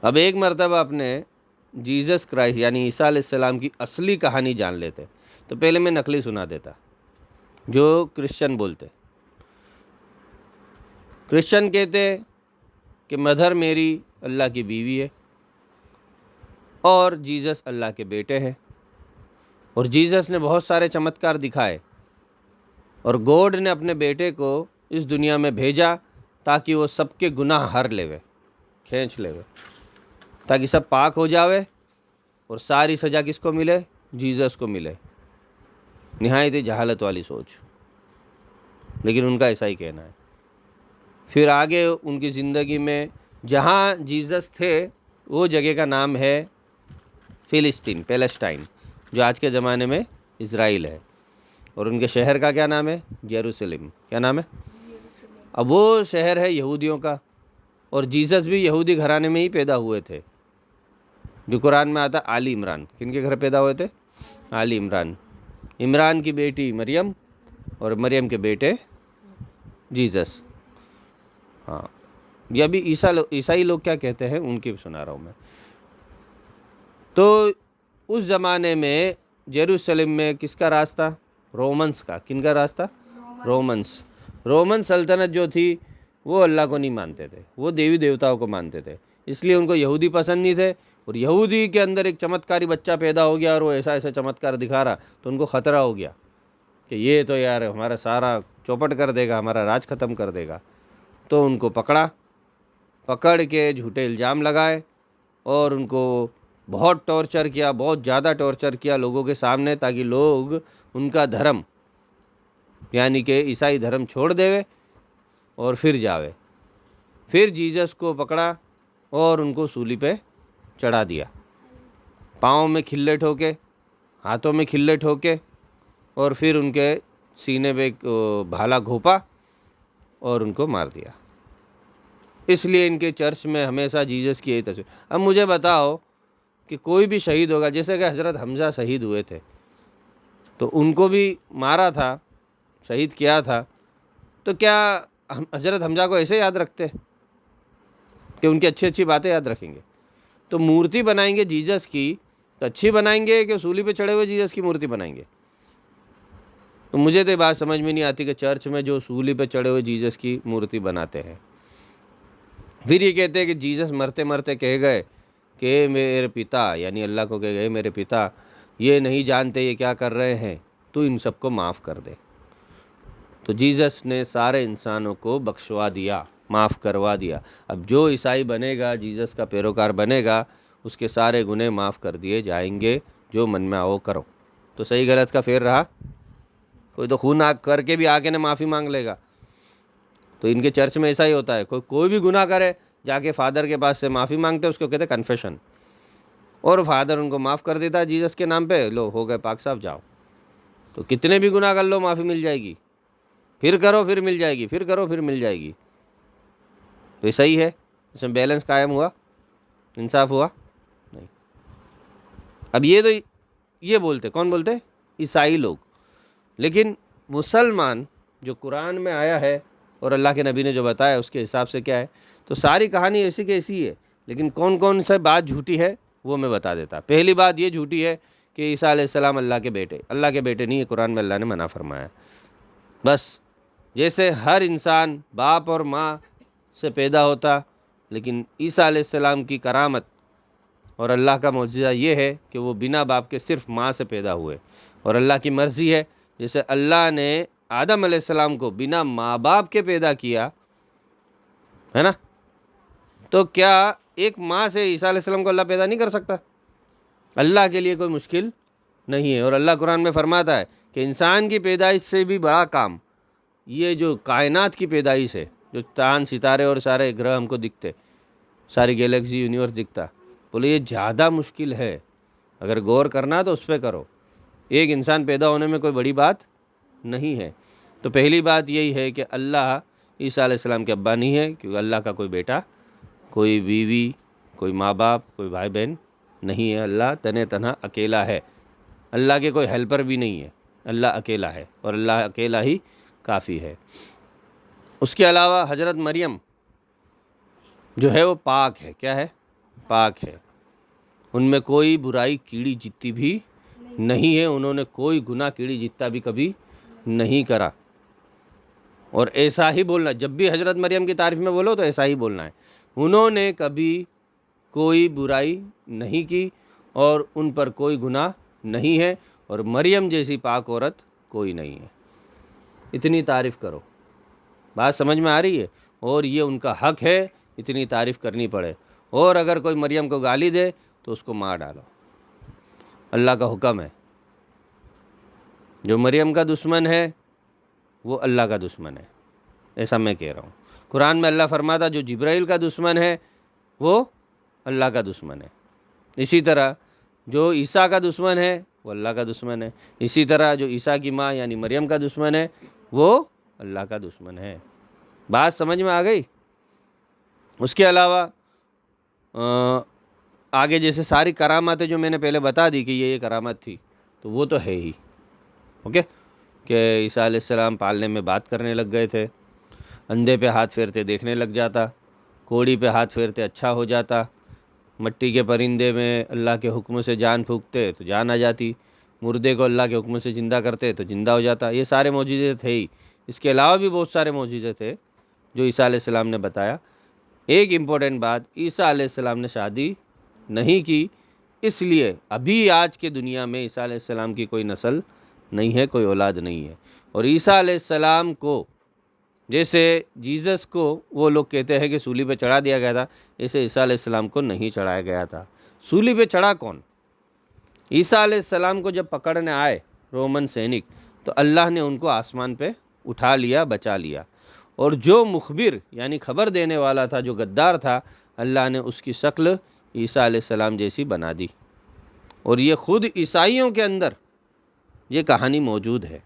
اب ایک مرتبہ اپنے جیزس کرائسٹ یعنی عیسیٰ علیہ السلام کی اصلی کہانی جان لیتے تو پہلے میں نقلی سنا دیتا جو کرسچن بولتے. کرسچن کہتے کہ مدر میری اللہ کی بیوی ہے اور جیزس اللہ کے بیٹے ہیں، اور جیزس نے بہت سارے چمتکار دکھائے، اور گوڈ نے اپنے بیٹے کو اس دنیا میں بھیجا تاکہ وہ سب کے گناہ ہر لیوے، کھینچ لیوے، تاکہ سب پاک ہو جاوے، اور ساری سزا کس کو ملے؟ جیزس کو ملے. نہایت ہی جہالت والی سوچ، لیکن ان کا ایسا ہی کہنا ہے. پھر آگے ان کی زندگی میں جہاں جیزس تھے وہ جگہ کا نام ہے فلسطین، پیلسٹائن، جو آج کے زمانے میں اسرائیل ہے، اور ان کے شہر کا کیا نام ہے؟ یروشلم. کیا نام ہے؟ اب وہ شہر ہے یہودیوں کا، اور جیزس بھی یہودی گھرانے میں ہی پیدا ہوئے تھے، جو قرآن میں آتا آل عمران. کن کے گھر پیدا ہوئے تھے؟ آل عمران. عمران کی بیٹی مریم اور مریم کے بیٹے جیزس. ہاں، یہ بھی عیسائی لوگ کیا کہتے ہیں ان کی سنا رہا ہوں میں. تو اس زمانے میں یروشلم میں کس کا راج تھا؟ رومنس کا. کن کا راج تھا؟ رومن سلطنت جو تھی وہ اللہ کو نہیں مانتے تھے، وہ دیوی دیوتاؤں کو مانتے تھے، اس لیے ان کو یہودی پسند نہیں تھے. اور یہودی کے اندر ایک چمتکاری بچہ پیدا ہو گیا اور وہ ایسا چمتکار دکھا رہا تو ان کو خطرہ ہو گیا کہ یہ تو یار ہمارا سارا چوپٹ کر دے گا، ہمارا راج ختم کر دے گا. تو ان کو پکڑ کے جھوٹے الزام لگائے اور ان کو بہت ٹارچر کیا، بہت زیادہ ٹارچر کیا لوگوں کے سامنے، تاکہ لوگ ان کا دھرم یعنی کہ عیسائی دھرم چھوڑ دیوے اور پھر جاوے. پھر جیزس کو پکڑا اور ان کو سولی پہ چڑھا دیا، پاؤں میں کھلے ٹھوکے، ہاتھوں میں کھلے ٹھوکے، اور پھر ان کے سینے پہ بھالا گھوپا اور ان کو مار دیا. اس لیے ان کے چرچ میں ہمیشہ جیزس کی یہی تصویر. اب مجھے بتاؤ کہ کوئی بھی شہید ہوگا، جیسے کہ حضرت حمزہ شہید ہوئے تھے تو ان کو بھی مارا تھا، شہید کیا تھا، تو کیا حضرت حمزہ کو ایسے یاد رکھتے کہ ان کی اچھی باتیں یاد رکھیں گے؟ تو مورتی بنائیں گے جیزس کی تو اچھی بنائیں گے کہ سولی پہ چڑھے ہوئے جیزس کی مورتی بنائیں گے؟ تو مجھے تو یہ بات سمجھ میں نہیں آتی کہ چرچ میں جو سولی پہ چڑھے ہوئے جیزس کی مورتی بناتے ہیں، پھر یہ کہتے ہیں کہ جیزس مرتے مرتے کہہ گئے کہ میرے پتا یعنی اللہ کو کہہ گئے میرے پتا یہ نہیں جانتے یہ کیا کر رہے ہیں، تو ان سب کو معاف کر دے. تو جیزس نے سارے انسانوں کو بخشوا دیا، معاف کروا دیا. اب جو عیسائی بنے گا، جیزس کا پیروکار بنے گا، اس کے سارے گناہ معاف کر دیے جائیں گے، جو من میں آؤ کرو. تو صحیح غلط کا فیر رہا؟ کوئی تو خون کر کے بھی آگے نہ معافی مانگ لے گا. تو ان کے چرچ میں ایسا ہی ہوتا ہے، کوئی بھی گناہ کرے جا کے فادر کے پاس سے معافی مانگتے، اس کو کہتے ہیں کنفیشن، اور فادر ان کو معاف کر دیتا ہے جیزس کے نام پہ، لو ہو گئے پاک صاحب، جاؤ. تو کتنے بھی گناہ کر لو معافی مل جائے گی، پھر کرو پھر مل جائے گی، پھر کرو پھر مل جائے گی. تو یہ صحیح ہے؟ اس میں بیلنس قائم ہوا؟ انصاف ہوا؟ نہیں. اب یہ بولتے، کون بولتے؟ عیسائی لوگ. لیکن مسلمان جو قرآن میں آیا ہے اور اللہ کے نبی نے جو بتایا اس کے حساب سے کیا ہے، تو ساری کہانی ایسی کی ایسی ہے، لیکن کون سے بات جھوٹی ہے وہ میں بتا دیتا. پہلی بات یہ جھوٹی ہے کہ عیسیٰ علیہ السلام اللہ کے بیٹے نہیں ہے، قرآن میں اللہ نے منع فرمایا. بس جیسے ہر انسان باپ اور ماں سے پیدا ہوتا، لیکن عیسیٰ علیہ السلام کی کرامت اور اللہ کا معجزہ یہ ہے کہ وہ بنا باپ کے صرف ماں سے پیدا ہوئے. اور اللہ کی مرضی ہے، جیسے اللہ نے آدم علیہ السلام کو بنا ماں باپ کے پیدا کیا ہے نا، تو کیا ایک ماں سے عیسیٰ علیہ السلام کو اللہ پیدا نہیں کر سکتا؟ اللہ کے لیے کوئی مشکل نہیں ہے. اور اللہ قرآن میں فرماتا ہے کہ انسان کی پیدائش سے بھی بڑا کام یہ جو کائنات کی پیدائش ہے، جو چاند ستارے اور سارے گرہ ہم کو دکھتے، ساری گیلیکسی یونیورس دکھتا، بولے یہ زیادہ مشکل ہے. اگر غور کرنا تو اس پہ کرو. ایک انسان پیدا ہونے میں کوئی بڑی بات نہیں ہے. تو پہلی بات یہی ہے کہ اللہ عیسیٰ علیہ السلام کے ابا نہیں ہے، کیونکہ اللہ کا کوئی بیٹا، کوئی بیوی، کوئی ماں باپ، کوئی بھائی بہن نہیں ہے. اللہ تنہا اکیلا ہے. اللہ کے کوئی ہیلپر بھی نہیں ہے، اللہ اکیلا ہے، اور اللہ اکیلا ہی کافی ہے. اس کے علاوہ حضرت مریم جو ہے وہ پاک ہے. کیا ہے؟ پاک ہے، ان میں کوئی برائی کیڑی جتتی بھی نہیں ہے، انہوں نے کوئی گناہ کیڑی جتتا بھی کبھی نہیں کرا۔ اور ایسا ہی بولنا، جب بھی حضرت مریم کی تعریف میں بولو تو ایسا ہی بولنا ہے، انہوں نے کبھی کوئی برائی نہیں کی اور ان پر کوئی گناہ نہیں ہے، اور مریم جیسی پاک عورت کوئی نہیں ہے۔ اتنی تعریف کرو، بات سمجھ میں آ رہی ہے؟ اور یہ ان کا حق ہے، اتنی تعریف کرنی پڑے۔ اور اگر کوئی مریم کو گالی دے تو اس کو مار ڈالو، اللہ کا حکم ہے۔ جو مریم کا دشمن ہے وہ اللہ کا دشمن ہے، ایسا میں کہہ رہا ہوں۔ قرآن میں اللہ فرماتا جو جبرائیل کا دشمن ہے وہ اللہ کا دشمن ہے۔ اسی طرح جو عیسیٰ کا دشمن ہے وہ اللہ کا دشمن ہے۔ اسی طرح جو عیسیٰ کی ماں یعنی مریم کا دشمن ہے وہ اللہ کا دشمن ہے۔ بات سمجھ میں آ گئی؟ اس کے علاوہ آگے جیسے ساری کراماتیں جو میں نے پہلے بتا دی کہ یہ کرامت تھی، تو وہ تو ہے ہی، اوکے، کہ عیسیٰ علیہ السلام پالنے میں بات کرنے لگ گئے تھے، اندھے پہ ہاتھ پھیرتے دیکھنے لگ جاتا، کوڑی پہ ہاتھ پھیرتے اچھا ہو جاتا، مٹی کے پرندے میں اللہ کے حکم سے جان پھونکتے تو جان آ جاتی، مردے کو اللہ کے حکم سے زندہ کرتے تو زندہ ہو جاتا۔ یہ سارے معجزے تھے ہی، اس کے علاوہ بھی بہت سارے معجزے تھے جو عیسیٰ علیہ السلام نے بتایا۔ ایک امپورٹنٹ بات، عیسیٰ علیہ السلام نے شادی نہیں کی، اس لیے ابھی آج کے دنیا میں عیسیٰ علیہ السلام کی کوئی نسل نہیں ہے، کوئی اولاد نہیں ہے۔ اور عیسیٰ علیہ السلام کو جیسے جیزس کو وہ لوگ کہتے ہیں کہ سولی پہ چڑھا دیا گیا تھا، ایسے عیسیٰ علیہ السلام کو نہیں چڑھایا گیا تھا۔ سولی پہ چڑھا کون؟ عیسیٰ علیہ السلام کو جب پکڑنے آئے رومن سینک تو اللہ نے ان کو آسمان پہ اٹھا لیا، بچا لیا، اور جو مخبر یعنی خبر دینے والا تھا، جو غدار تھا، اللہ نے اس کی شکل عیسیٰ علیہ السلام جیسی بنا دی۔ اور یہ خود عیسائیوں کے اندر یہ کہانی موجود ہے،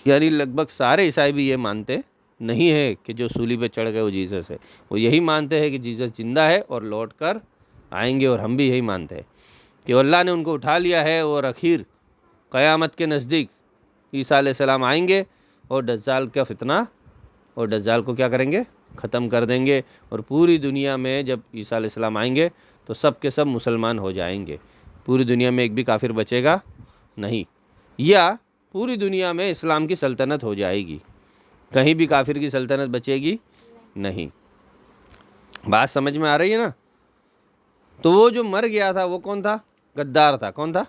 یعنی لگ بھگ سارے عیسائی بھی یہ مانتے نہیں ہے کہ جو سولی پہ چڑھ گئے وہ جیزس ہے، وہ یہی مانتے ہیں کہ جیزس زندہ ہے اور لوٹ کر آئیں گے، اور ہم بھی یہی مانتے ہیں کہ اللہ نے ان کو اٹھا لیا ہے، اور اخیر قیامت کے نزدیک عیسیٰ علیہ السلام آئیں گے اور دجال کا فتنہ اور دجال کو کیا کریں گے؟ ختم کر دیں گے، اور پوری دنیا میں جب عیسیٰ علیہ السلام آئیں گے تو سب کے سب مسلمان ہو جائیں گے، پوری دنیا میں ایک بھی کافر بچے گا نہیں، یا پوری دنیا میں اسلام کی سلطنت ہو جائے گی، کہیں بھی کافر کی سلطنت بچے گی نہیں۔ بات سمجھ میں آ رہی ہے نا؟ تو وہ جو مر گیا تھا وہ کون تھا؟ غدار تھا۔ کون تھا؟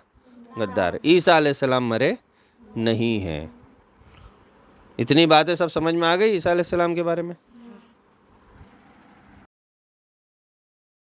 غدار۔ عیسیٰ علیہ السلام مرے نہیں ہیں۔ اتنی باتیں سب سمجھ میں آ گئی عیسیٰ علیہ السلام کے بارے میں؟